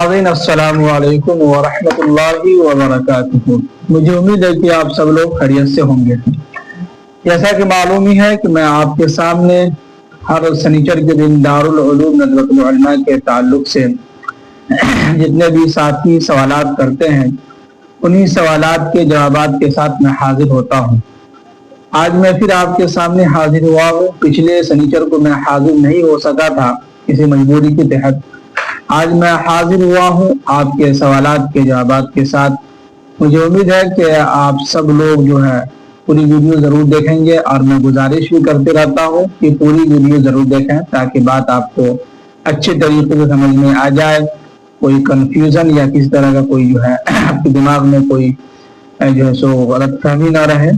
السلام علیکم ورحمۃ اللہ وبرکاتہ۔ مجھے امید ہے کہ آپ سب لوگ خیریت سے ہوں گے۔ جیسا کہ معلوم ہی ہے کہ میں آپ کے سامنے ہر سنیچر کے دن دارالعلوم ندوۃ العلماء کے تعلق سے جتنے بھی ساتھی سوالات کرتے ہیں انہی سوالات کے جوابات کے ساتھ میں حاضر ہوتا ہوں۔ آج میں پھر آپ کے سامنے حاضر ہوا ہوں۔ پچھلے سنیچر کو میں حاضر نہیں ہو سکا تھا کسی مجبوری کے تحت۔ آج میں حاضر ہوا ہوں آپ کے سوالات کے جوابات کے ساتھ۔ مجھے امید ہے کہ آپ سب لوگ جو ہے پوری ویڈیو ضرور دیکھیں گے، اور میں گزارش بھی کرتے رہتا ہوں کہ پوری ویڈیو ضرور دیکھیں تاکہ بات آپ کو اچھے طریقے سے سمجھ میں آ جائے، کوئی کنفیوژن یا کسی طرح کا کوئی جو ہے آپ کے دماغ میں کوئی جو ہے سو غلط فہمی نہ رہے۔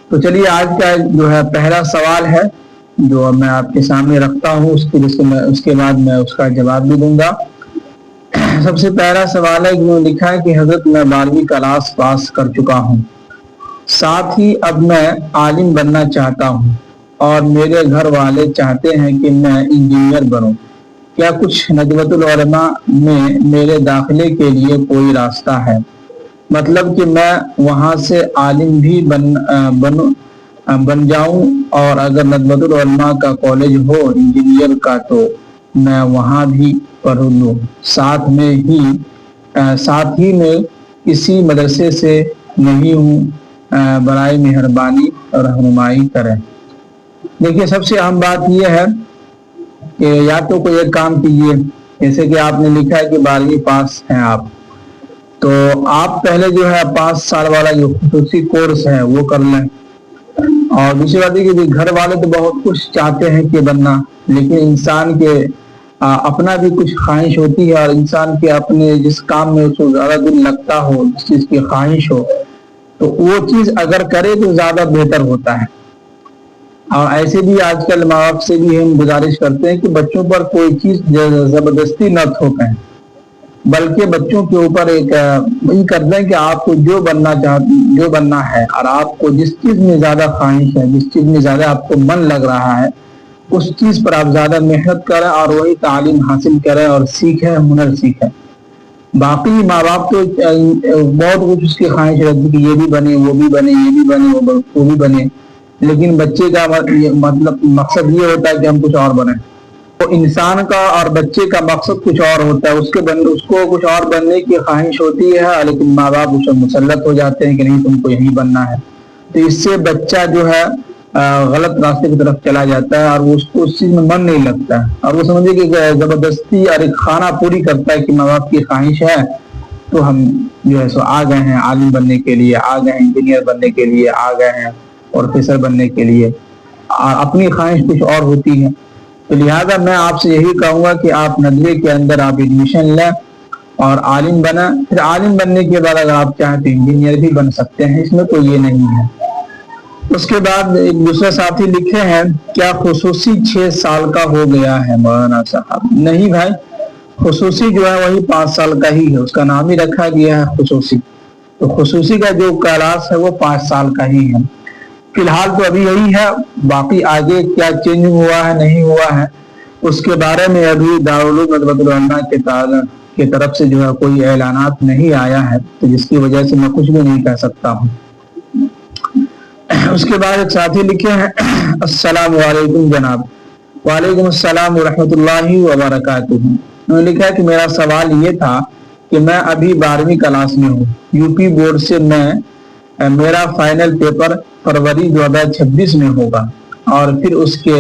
تو چلیے آج کا جو ہے پہلا سوال ہے جو میں آپ کے سامنے رکھتا ہوں، اس کے بعد میں اس کا جواب بھی دوں گا۔ سب سے پہلا سوال ہے جو لکھا ہے کہ حضرت میں 12ویں کلاس پاس کر چکا ہوں، ساتھ ہی اب میں عالم بننا چاہتا ہوں، اور میرے گھر والے چاہتے ہیں کہ میں انجینئر بنوں۔ کیا کچھ ندوۃ العلماء میں میرے داخلے کے لیے کوئی راستہ ہے؟ مطلب کہ میں وہاں سے عالم بھی بن جاؤں، اور اگر ندوۃ العلماء کا کالج ہو انجینئر کا تو میں وہاں بھی پڑھ لوں، ساتھ ہی میں کسی مدرسے سے نہیں ہوں، برائے مہربانی رہنمائی کریں۔ دیکھیے سب سے اہم بات یہ ہے کہ یا تو کوئی ایک کام کیجیے، جیسے کہ آپ نے لکھا ہے کہ 12ویں پاس ہیں آپ، تو آپ پہلے جو ہے 5 سال والا جو خصوصی کورس ہے وہ کر لیں۔ اور دوسری بات ہے کہ گھر والے تو بہت کچھ چاہتے ہیں کہ بننا، لیکن انسان کے اپنا بھی کچھ خواہش ہوتی ہے، اور انسان کے اپنے جس کام میں اس کو زیادہ دل لگتا ہو، جس چیز کی خواہش ہو، تو وہ چیز اگر کرے تو زیادہ بہتر ہوتا ہے۔ اور ایسے بھی آج کل ماں باپ سے بھی ہم گزارش کرتے ہیں کہ بچوں پر کوئی چیز زبردستی نہ تھوپیں، بلکہ بچوں کے اوپر ایک یہ کر دیں کہ آپ کو جو بننا ہے، اور آپ کو جس چیز میں زیادہ خواہش ہے، جس چیز میں زیادہ آپ کو من لگ رہا ہے، اس چیز پر آپ زیادہ محنت کریں اور وہی تعلیم حاصل کریں اور سیکھیں، ہنر سیکھیں۔ باقی ماں باپ تو بہت کچھ اس کی خواہش رہتی کہ یہ بھی بنے، وہ بھی بنے، یہ بھی بنے، وہ بھی بنے، لیکن بچے کا مطلب مقصد یہ ہوتا ہے کہ ہم کچھ اور بنیں۔ تو انسان کا اور بچے کا مقصد کچھ اور ہوتا ہے، اس کو کچھ اور بننے کی خواہش ہوتی ہے، لیکن ماں باپ اس پر مسلط ہو جاتے ہیں کہ نہیں تم کو یہی بننا ہے۔ تو اس سے بچہ جو ہے غلط راستے کی طرف چلا جاتا ہے، اور اس کو اس چیز میں من نہیں لگتا ہے، اور وہ سمجھے کہ زبردستی اور ایک خانہ پوری کرتا ہے کہ ماں باپ کی خواہش ہے تو ہم جو ہے سو آ گئے ہیں عالم بننے کے لیے، آ گئے ہیں انجینئر بننے کے لیے، آ گئے ہیں پروفیسر بننے کے لیے، اور اپنی خواہش کچھ اور ہوتی ہے۔ تو لہٰذا میں آپ سے یہی کہوں گا کہ آپ ندوے کے اندر آپ ایڈمیشن لیں اور عالم بنا، پھر عالم بننے کے بعد اگر آپ چاہیں تو انجینئر بھی بن سکتے ہیں، اس میں کوئی یہ نہیں ہے۔ اس کے بعد ایک دوسرے ساتھی لکھے ہیں کیا خصوصی 6 سال کا ہو گیا ہے مولانا صاحب؟ نہیں بھائی، خصوصی جو ہے وہی 5 سال کا ہی ہے، اس کا نام ہی رکھا گیا ہے خصوصی۔ تو خصوصی کا جو کلاس ہے وہ 5 سال کا ہی ہے۔ فی الحال تو ابھی یہی ہے، باقی آگے کیا چینج ہوا ہے نہیں ہوا ہے اس کے بارے میں ابھی دارالعلوم ندوۃ العلماء کی طرف سے جو ہے کوئی اعلانات نہیں آیا ہے، تو جس کی وجہ سے میں کچھ بھی نہیں کہہ سکتا ہوں۔ اس کے بعد ایک ساتھی لکھے ہیں السلام علیکم جناب۔ وعلیکم السلام ورحمۃ اللہ وبرکاتہ۔ انہوں نے لکھا ہے کہ میرا سوال یہ تھا کہ میں ابھی 12ویں کلاس میں ہوں، یو پی بورڈ سے میرا فائنل پیپر فروری 2026 میں ہوگا، اور پھر اس کے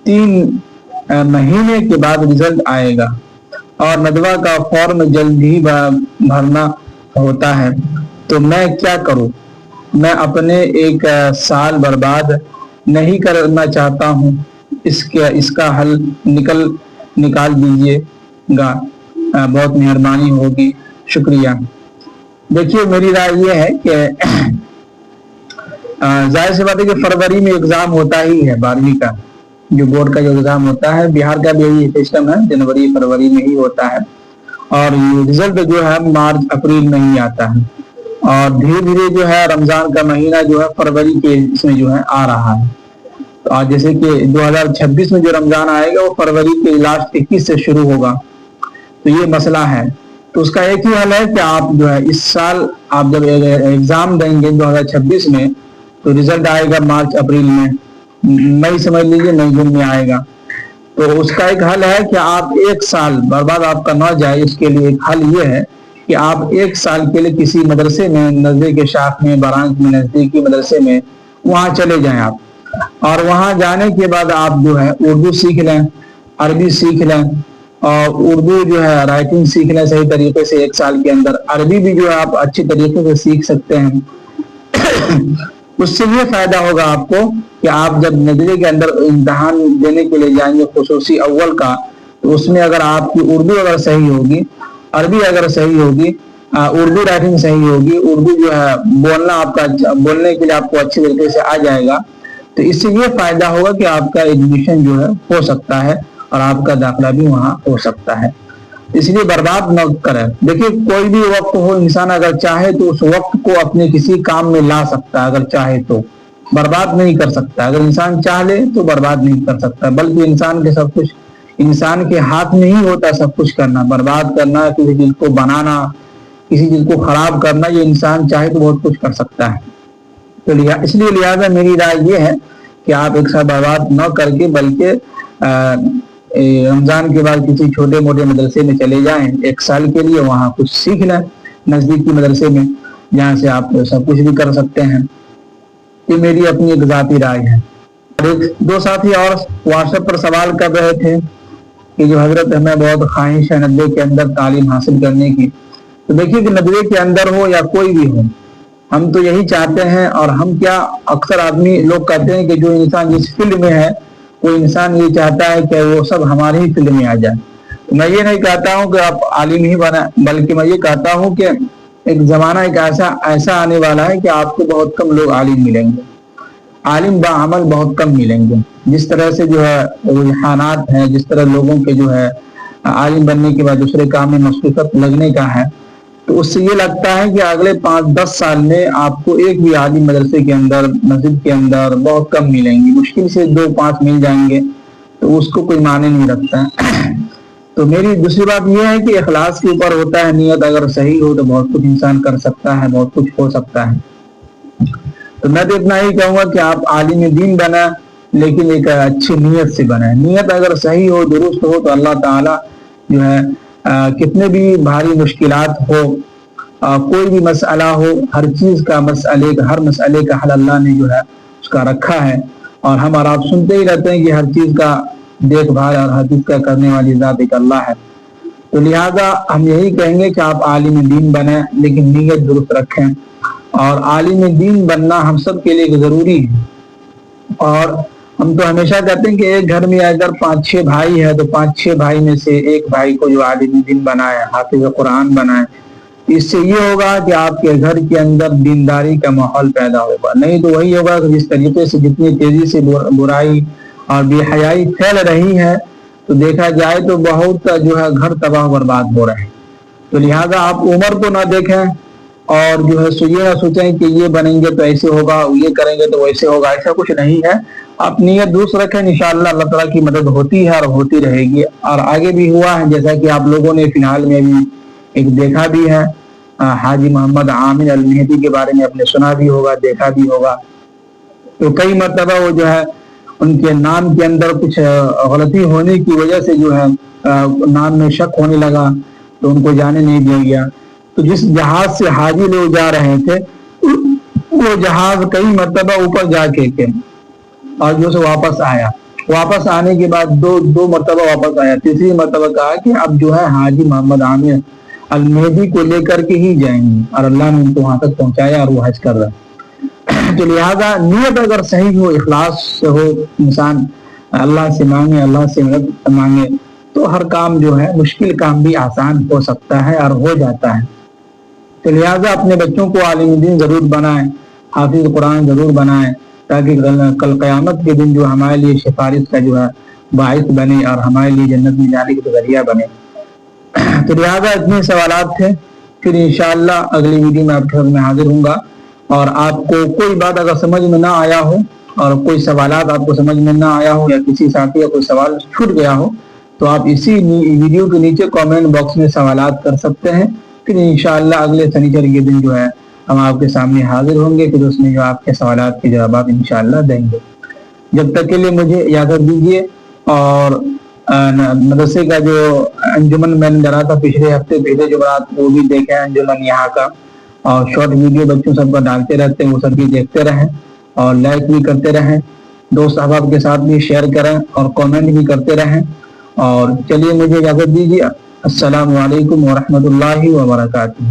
3 مہینے کے بعد رزلٹ آئے گا، اور ندوہ کا فارم جلد ہی بھرنا ہوتا ہے، تو میں کیا کروں؟ میں اپنے 1 سال برباد نہیں کرنا چاہتا ہوں، اس کا حل نکال دیجیے گا، بہت مہربانی ہوگی، شکریہ۔ دیکھیے میری رائے یہ ہے کہ ظاہر سی بات ہے کہ فروری میں ایگزام ہوتا ہی ہے 12ویں کا، جو بورڈ کا جو ایگزام ہوتا ہے، بہار کا بھی یہی سسٹم ہے، جنوری فروری میں ہی ہوتا ہے، اور رزلٹ جو ہے مارچ اپریل میں ہی آتا ہے، اور دھیرے دھیرے جو ہے رمضان کا مہینہ جو ہے فروری کے اس میں جو ہے آ رہا ہے۔ اور جیسے کہ 2026 میں جو رمضان آئے گا وہ فروری کے لاسٹ 21 سے شروع ہوگا، تو یہ مسئلہ ہے. تو اس کا ایک ہی حل ہے کہ آپ جو ہے اس سال آپ جب ایگزام دیں گے 2026 میں تو رزلٹ آئے گا مارچ اپریل میں، مئی سمجھ لیجیے مئی جون میں آئے گا. تو اس کا ایک حل ہے کہ آپ ایک سال برباد آپ کا نہ جائے، اس کے لیے ایک حل یہ ہے کہ آپ ایک سال کے لیے کسی مدرسے میں نزدیک شاخ میں برانچ میں نزدیکی مدرسے میں وہاں چلے جائیں آپ، اور وہاں جانے کے بعد آپ جو ہے اردو سیکھ لیں، عربی سیکھ لیں، اور اردو جو ہے رائٹنگ سیکھ لیں صحیح طریقے سے ایک سال کے اندر. عربی بھی جو ہے آپ اچھی طریقے سے سیکھ سکتے ہیں. اس سے یہ فائدہ ہوگا آپ کو کہ آپ جب نظریے کے اندر امتحان دینے کے لیے جائیں گے خصوصی اول کا، تو اس میں اگر آپ کی اردو اگر صحیح ہوگی، عربی اگر صحیح ہوگی، اردو رائٹنگ صحیح ہوگی، اردو جو ہے بولنا آپ کا بولنے کے لیے آپ کو اچھی طریقے سے آ جائے گا، تو اس سے یہ فائدہ ہوگا کہ آپ کا ایڈمیشن جو ہے ہو سکتا ہے اور آپ کا داخلہ بھی وہاں ہو سکتا ہے. اس لیے برباد نہ کریں. دیکھیے کوئی بھی وقت ہو، انسان اگر چاہے تو اس وقت کو اپنے کسی کام میں لا سکتا ہے، اگر چاہے تو برباد نہیں کر سکتا. اگر انسان چاہ لے تو برباد نہیں کر سکتا، بلکہ انسان کے سب کچھ انسان کے ہاتھ میں ہی ہوتا ہے. سب کچھ کرنا، برباد کرنا، کسی چیز کو بنانا، کسی چیز کو خراب کرنا، یہ انسان چاہے تو بہت کچھ کر سکتا ہے. تو اس لیے لہٰذا میری رائے یہ ہے کہ آپ ایک سال برباد نہ کر کے بلکہ رمضان کے بعد کسی چھوٹے موٹے مدرسے میں چلے جائیں ایک سال کے لیے، وہاں کچھ سیکھ لیں نزدیکی مدرسے میں، جہاں سے آپ سب کچھ بھی کر سکتے ہیں. یہ میری اپنی ایک ذاتی رائے ہے. دو ساتھی اور واٹس ایپ پر سوال کر رہے تھے کہ جو حضرت ہمیں بہت خواہش ہے ندوے کے اندر تعلیم حاصل کرنے کی. تو دیکھیے کہ ندوے کے اندر ہو یا کوئی بھی ہو، ہم تو یہی چاہتے ہیں، اور ہم کیا اکثر آدمی لوگ کہتے ہیں کہ جو انسان جس فیلڈ میں ہے وہ انسان یہ چاہتا ہے کہ وہ سب ہماری ہی فیلڈ میں آ جائے. تو میں یہ نہیں کہتا ہوں کہ آپ عالم ہی بنا، بلکہ میں یہ کہتا ہوں کہ ایک زمانہ ایک ایسا آنے والا ہے کہ آپ کو بہت کم لوگ عالم ملیں گے، عالم بعمل بہت کم ملیں گے. جس طرح سے جو ہے رجحانات ہیں، جس طرح لوگوں کے جو ہے عالم بننے کے بعد دوسرے کام میں مصروفیت لگنے کا ہے، تو اس سے یہ لگتا ہے کہ اگلے 5-10 سال میں آپ کو ایک بھی عالم مدرسے کے اندر مسجد کے اندر بہت کم ملیں گے. مشکل سے 2-5 مل جائیں گے، تو اس کو کوئی معنی نہیں رکھتا ہے. تو میری دوسری بات یہ ہے کہ اخلاص کے اوپر ہوتا ہے. نیت اگر صحیح ہو تو بہت کچھ انسان کر سکتا ہے، بہت کچھ ہو سکتا ہے. تو میں تو اتنا ہی کہوں گا کہ آپ عالم دین بنا، لیکن ایک اچھی نیت سے بنا. نیت اگر صحیح ہو، درست ہو، تو اللہ تعالیٰ جو ہے کتنے بھی بھاری مشکلات ہو، کوئی بھی مسئلہ ہو، ہر چیز کا ہر مسئلے کا حل اللہ نے جو ہے اس کا رکھا ہے. اور ہم اور آپ سنتے ہی رہتے ہیں کہ ہر چیز کا دیکھ بھال اور ہر چیز کا کرنے والی ذات ایک اللہ ہے. تو لہٰذا ہم یہی کہیں گے کہ آپ عالم دین بنیں، لیکن نیت درست رکھیں. اور عالم دین بننا ہم سب کے لیے ضروری ہے. اور ہم تو ہمیشہ کہتے ہیں کہ ایک گھر میں اگر 5-6 بھائی ہے تو 5-6 بھائی میں سے ایک بھائی کو جو عالم دین بنائے، حافظ قرآن بنائے. اس سے یہ ہوگا کہ آپ کے گھر کے اندر دینداری کا ماحول پیدا ہوگا. نہیں تو وہی ہوگا کہ جس طریقے سے جتنی تیزی سے برائی اور بے حیائی پھیل رہی ہے، تو دیکھا جائے تو بہت جو ہے گھر تباہ برباد ہو رہے ہیں. تو لہٰذا آپ عمر کو نہ دیکھیں اور جو ہے یہ نہ سوچیں کہ یہ بنیں گے تو ایسے ہوگا، یہ کریں گے تو ویسے ہوگا. ایسا کچھ نہیں ہے. آپ نیت درست رکھیں، انشاءاللہ اللہ تعالیٰ کی مدد ہوتی ہے اور ہوتی رہے گی. اور آگے بھی ہوا ہے، جیسا کہ آپ لوگوں نے فی الحال میں بھی ایک دیکھا بھی ہے، حاجی محمد عامر المہدی کے بارے میں آپ نے سنا بھی ہوگا، دیکھا بھی ہوگا. تو کئی مرتبہ وہ جو ہے ان کے نام کے اندر کچھ غلطی ہونے کی وجہ سے جو ہے نام میں شک ہونے لگا، تو ان کو جانے نہیں دیا گیا. تو جس جہاز سے حاجی لوگ جا رہے تھے، وہ جہاز کئی مرتبہ اوپر جا کے اور جو سے واپس آنے کے بعد دو مرتبہ واپس آیا. تیسری مرتبہ کہا کہ اب جو ہے حاجی محمد عامر المہدی کو لے کر کے ہی جائیں گے، اور اللہ نے ان کو وہاں تک پہنچایا اور وہ حج کر رہا. تو لہٰذا نیت اگر صحیح ہو، اخلاص سے ہو، انسان اللہ سے مانگے، اللہ سے مدد مانگے، تو ہر کام جو ہے مشکل کام بھی آسان ہو سکتا ہے اور ہو جاتا ہے. تو لہٰذا اپنے بچوں کو عالم دین ضرور بنائیں، حافظ قرآن ضرور بنائیں، تاکہ کل قیامت کے دن جو ہمارے لیے سفارش کا جو ہے باعث بنے اور ہمارے لیے جنت میں جانے کا ذریعہ بنے. تو لہٰذا اتنے سوالات تھے. پھر انشاءاللہ اگلی ویڈیو میں آپ کے میں حاضر ہوں گا. اور آپ کو کوئی بات اگر سمجھ میں نہ آیا ہو، اور کوئی سوالات آپ کو سمجھ میں نہ آیا ہو، یا کسی ساتھی کا کوئی سوال چھوٹ گیا ہو، تو آپ اسی ویڈیو کے نیچے کامنٹ باکس میں سوالات کر سکتے ہیں. پھر انشاءاللہ اگلے سنیچر کے دن جو ہے ہم آپ کے سامنے حاضر ہوں گے، پھر اس میں جو آپ کے سوالات کے جوابات انشاءاللہ دیں گے. جب تک کے لیے مجھے اجازت دیجیے. اور مدرسے کا جو انجمن میں نے ڈرا تھا پچھلے ہفتے بھیجے جمعرات وہ بھی دیکھیں انجمن یہاں کا، اور شارٹ ویڈیو بچوں سب کا ڈالتے رہتے ہیں، وہ سب بھی دیکھتے رہیں اور لائک بھی کرتے رہیں. دوست احباب کے ساتھ بھی شیئر کریں اور کامنٹ بھی کرتے رہیں. اور چلیے مجھے اجازت دیجیے. السلام علیکم ورحمۃ اللہ وبرکاتہ.